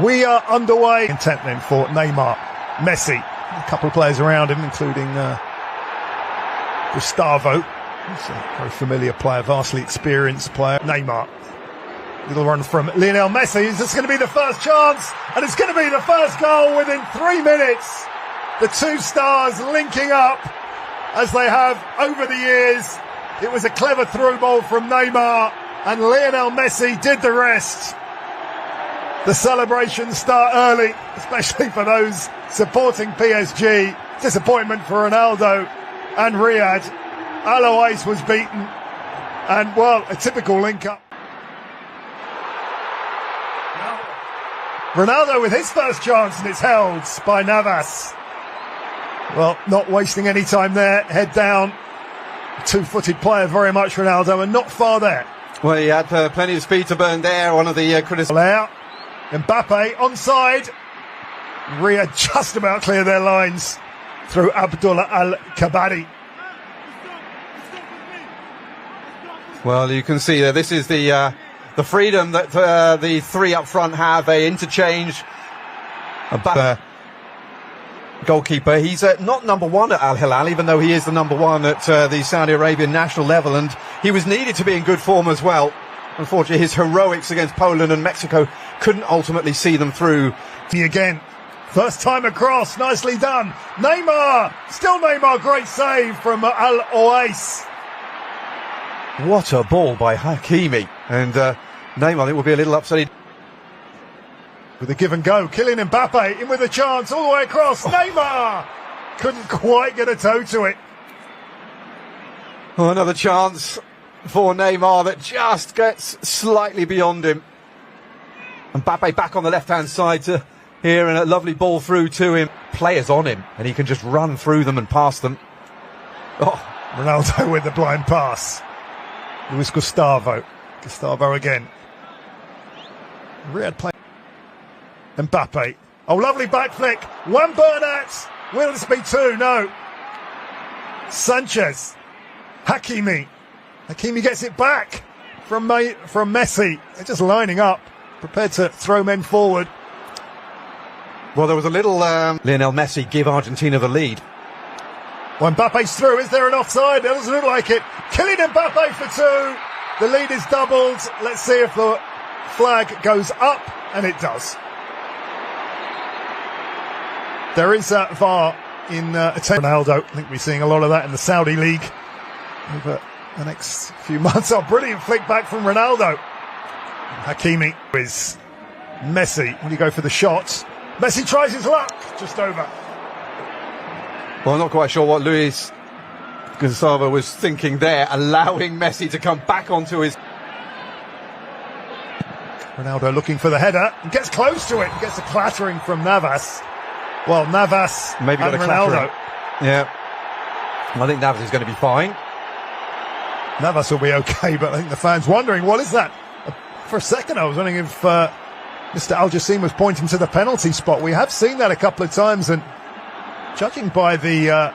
We are underway. Intent then for Neymar, Messi, a couple of players around him, including Gustavo. He's a very familiar player, vastly experienced player. Neymar. Little run from Lionel Messi. Is this going to be the first chance? And it's going to be the first goal within 3 minutes. The two stars linking up as they have over the years. It was a clever through ball from Neymar, and Lionel Messi did the rest. The celebrations start early, especially for those supporting PSG. Disappointment for Ronaldo and Riyadh. Alois was beaten, and well, a typical link-up. Ronaldo with his first chance, and it's held by Navas. Well, not wasting any time there. Head down. Two-footed player, very much Ronaldo, and not far there. Well, he had plenty of speed to burn there. One of the critics. Mbappe onside. Riyadh just about clear their lines through Abdullah Al-Kabadi. Well, you can see that this is the freedom that the three up front have. They interchange. Goalkeeper. He's not number one at Al Hilal, even though he is the number one at the Saudi Arabian national level, and he was needed to be in good form as well. Unfortunately, his heroics against Poland and Mexico couldn't ultimately see them through. Again, first time across, nicely done. Neymar, still Neymar, great save from Al-Oais. What a ball by Hakimi, and Neymar, I think, will be a little upset. With a give and go, Kylian Mbappe in with a chance all the way across. Neymar couldn't quite get a toe to it. Oh, another chance for Neymar that just gets slightly beyond him. Mbappe back on the left-hand side to here, and a lovely ball through to him. Players on him, and he can just run through them and pass them. Oh, Ronaldo with the blind pass. Luis Gustavo. Gustavo again. Riyadh playing. Mbappe. Oh, lovely back flick. One Bernat. Will this be two? No. Sanchez. Hakimi. Hakimi gets it back from Messi. They're just lining up, prepared to throw men forward. Well, there was a little Lionel Messi give Argentina the lead. Well, Mbappe's through. Is there an offside? It doesn't look like it. Kylian Mbappe for two. The lead is doubled. Let's see if the flag goes up, and it does. There is VAR in Ronaldo. I think we're seeing a lot of that in the Saudi League over the next few months. Oh, brilliant flick back from Ronaldo. Hakimi is Messi. When you go for the shots, Messi tries his luck. Just over. Well, I'm not quite sure what Luis Gustavo was thinking there, allowing Messi to come back onto his... Ronaldo looking for the header and gets close to it. Gets a clattering from Navas. Well, Navas maybe got and a Ronaldo. Yeah. I think Navas is going to be fine. Navas will be okay, but I think the fans wondering, what is that? For a second, I was wondering if Mr. Al Jassim was pointing to the penalty spot. We have seen that a couple of times, and judging by the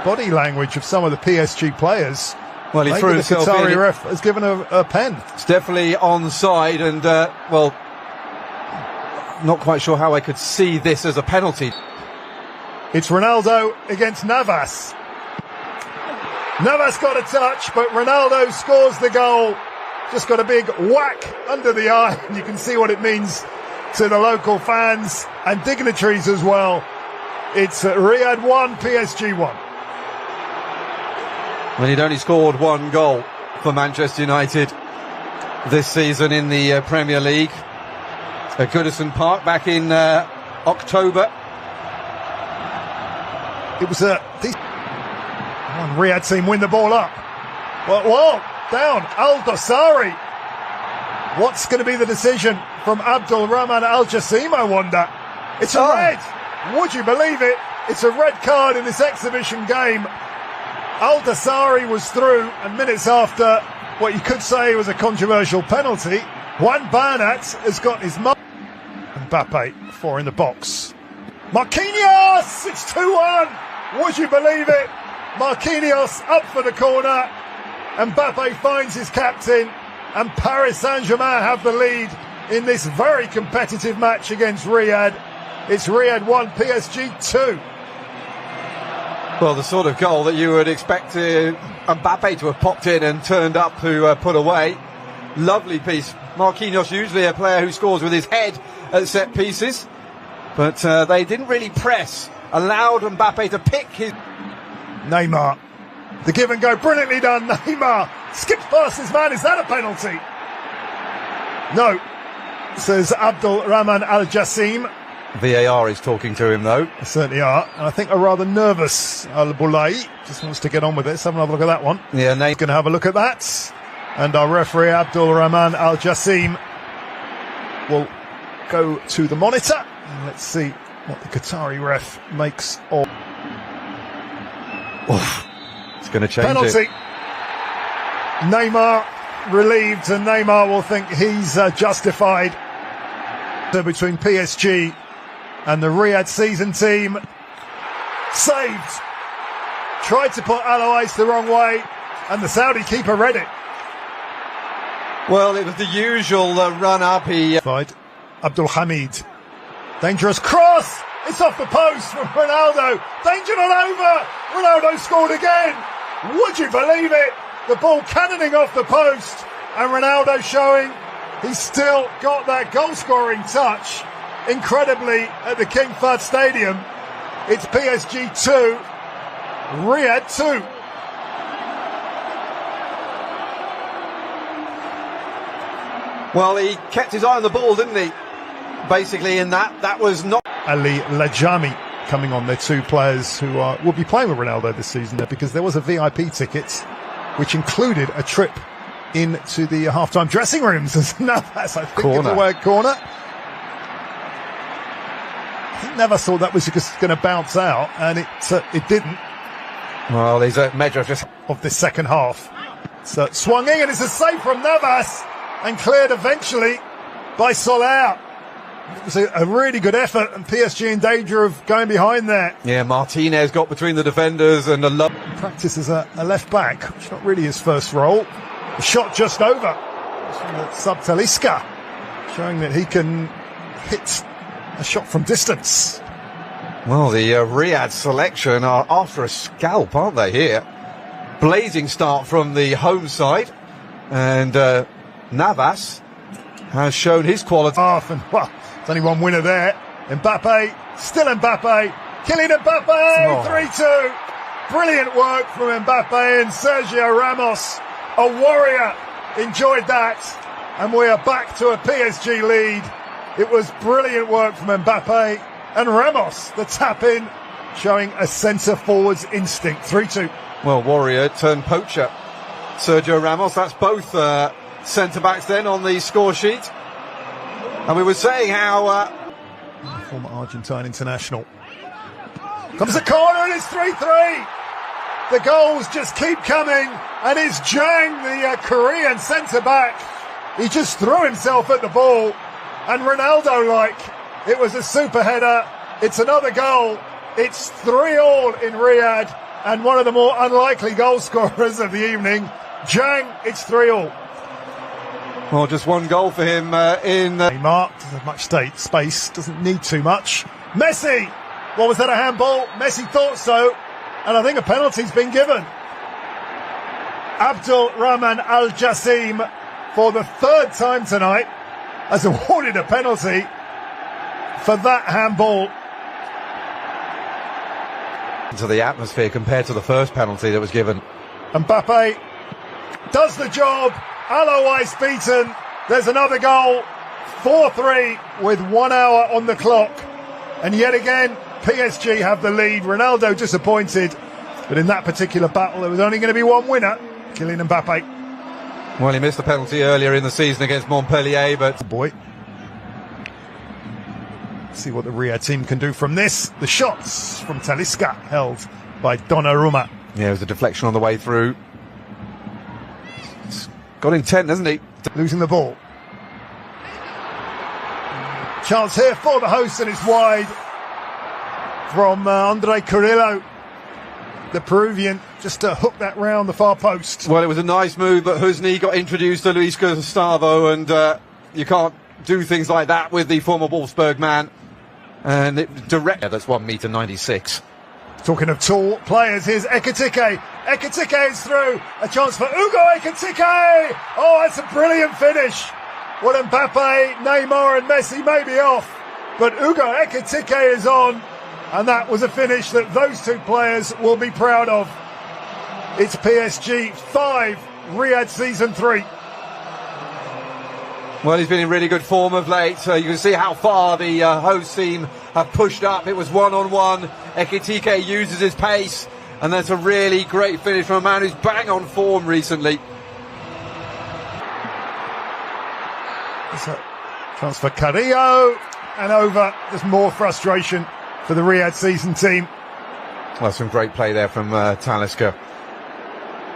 body language of some of the PSG players, well, he threw the himself Qatari in. ref has given a pen. It's definitely onside, and well, not quite sure how I could see this as a penalty. It's Ronaldo against Navas. Navas got a touch, but Ronaldo scores the goal. Just got a big whack under the eye, and you can see what it means to the local fans and dignitaries as well. It's Riyadh 1, PSG 1. Well, he'd only scored one goal for Manchester United this season in the Premier League at Goodison Park back in October. It was a decent... One Riyadh team win the ball up. Whoa, down. Al-Dossari. What's going to be the decision from Abdul Rahman Al Jassim, I wonder? It's a red. Would you believe it? It's a red card in this exhibition game. Al-Dossari was through, and minutes after what you could say was a controversial penalty, Juan Bernat has got his mark. Mbappe, 4 in the box. Marquinhos! It's 2-1! Would you believe it? Marquinhos up for the corner. Mbappe finds his captain, and Paris Saint-Germain have the lead in this very competitive match against Riyadh. It's Riyadh 1, PSG 2. Well, the sort of goal that you would expect Mbappe to have popped in and turned up to put away. Lovely piece. Marquinhos, usually a player who scores with his head at set pieces, but they didn't really press. Allowed Mbappe to pick his... Neymar. The give and go, brilliantly done. Neymar skips past his man. Is that a penalty? No, says Abdul Rahman Al Jassim. VAR is talking to him, though. They certainly are. And I think a rather nervous Al Boulay just wants to get on with it. Let's have another look at that one. Yeah, Going to have a look at that. And our referee, Abdul Rahman Al Jassim, will go to the monitor. And let's see what the Qatari ref makes of. Oof. It's going to change penalty. it. Neymar relieved, and Neymar will think he's justified. So between PSG and the Riyadh season team, saved. Tried to put Alois the wrong way, and the Saudi keeper read it. Well, it was the usual run-up. He... Abdul Hamid. Dangerous cross. It's off the post from Ronaldo. Danger not over. Ronaldo scored again. Would you believe it? The ball cannoning off the post, and Ronaldo showing he's still got that goal-scoring touch. Incredibly, at the King Fahd Stadium, it's PSG 2, Riyadh 2. Well, he kept his eye on the ball, didn't he? Basically, in that was not... Ali Lajami coming on. They're two players who will be playing with Ronaldo this season, because there was a VIP ticket which included a trip into the half-time dressing rooms. As Navas, I think, corner. The word corner. I think Navas thought that was just going to bounce out, and it didn't. Well, there's a measure just of the second half. So swung in, and it's a save from Navas, and cleared eventually by Soler. It was a really good effort, and PSG in danger of going behind there. Yeah, Martinez got between the defenders and practice as a left back, which is not really his first role. The shot just over. Sub Talisca, showing that he can hit a shot from distance. Well, the Riyadh selection are after a scalp, aren't they, here? Blazing start from the home side, and Navas has shown his quality. And, well, there's only one winner there. Mbappe, still Mbappe. Kylian Mbappe, 3-2. Brilliant work from Mbappe and Sergio Ramos. A warrior. Enjoyed that. And we are back to a PSG lead. It was brilliant work from Mbappe and Ramos, the tap-in, showing a centre-forward's instinct. 3-2. Well, warrior turned poacher. Sergio Ramos, that's both centre-backs then on the score sheet. And we were saying how... former Argentine international. Comes the corner, and it's 3-3. The goals just keep coming, and it's Jang, the Korean centre-back. He just threw himself at the ball, and Ronaldo-like, it was a super header. It's another goal. It's 3-3 in Riyadh, and one of the more unlikely goal scorers of the evening. Jang, it's 3-3. Well, just one goal for him in... Neymar doesn't have much space, doesn't need too much. Messi! What was that, a handball? Messi thought so, and I think a penalty's been given. Abdul Rahman Al Jassim, for the third time tonight, has awarded a penalty for that handball. Into the atmosphere compared to the first penalty that was given. Mbappe does the job. Alois beaten. There's another goal. 4-3 with 1 hour on the clock. And yet again, PSG have the lead. Ronaldo disappointed. But in that particular battle, there was only going to be one winner. Kylian Mbappe. Well, he missed the penalty earlier in the season against Montpellier, but... Boy. See what the Riyadh team can do from this. The shots from Talisca, held by Donnarumma. Yeah, it was a deflection on the way through. Got intent, hasn't he? Losing the ball. Chance here for the hosts, and it's wide from Andre Carrillo, the Peruvian, just to hook that round the far post. Well, it was a nice move, but Husni got introduced to Luis Gustavo, and you can't do things like that with the former Wolfsburg man. And that's 1.96 m. Talking of tall players, here's Ekitike. Ekitike is through. A chance for Ugo Ekitike. Oh, that's a brilliant finish. Well, Mbappe, Neymar and Messi may be off, but Ugo Ekitike is on. And that was a finish that those two players will be proud of. It's PSG 5, Riyadh season 3. Well, he's been in really good form of late. So you can see how far the host team have pushed up. It was one-on-one. Ekitike uses his pace. And that's a really great finish from a man who's bang on form recently. It's a chance for Carrillo. And over. Just more frustration for the Riyadh season team. Well, some great play there from Talisca.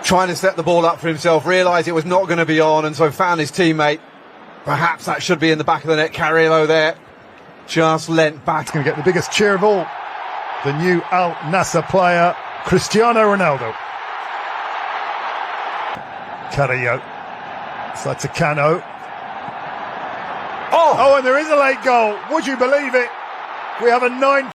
Trying to set the ball up for himself. Realised it was not going to be on. And so found his teammate. Perhaps that should be in the back of the net. Carrillo there. Just lent back. He's going to get the biggest cheer of all. The new Al Nasser player, Cristiano Ronaldo. Carrillo. Side to Cano. Oh, and there is a late goal. Would you believe it? We have a 9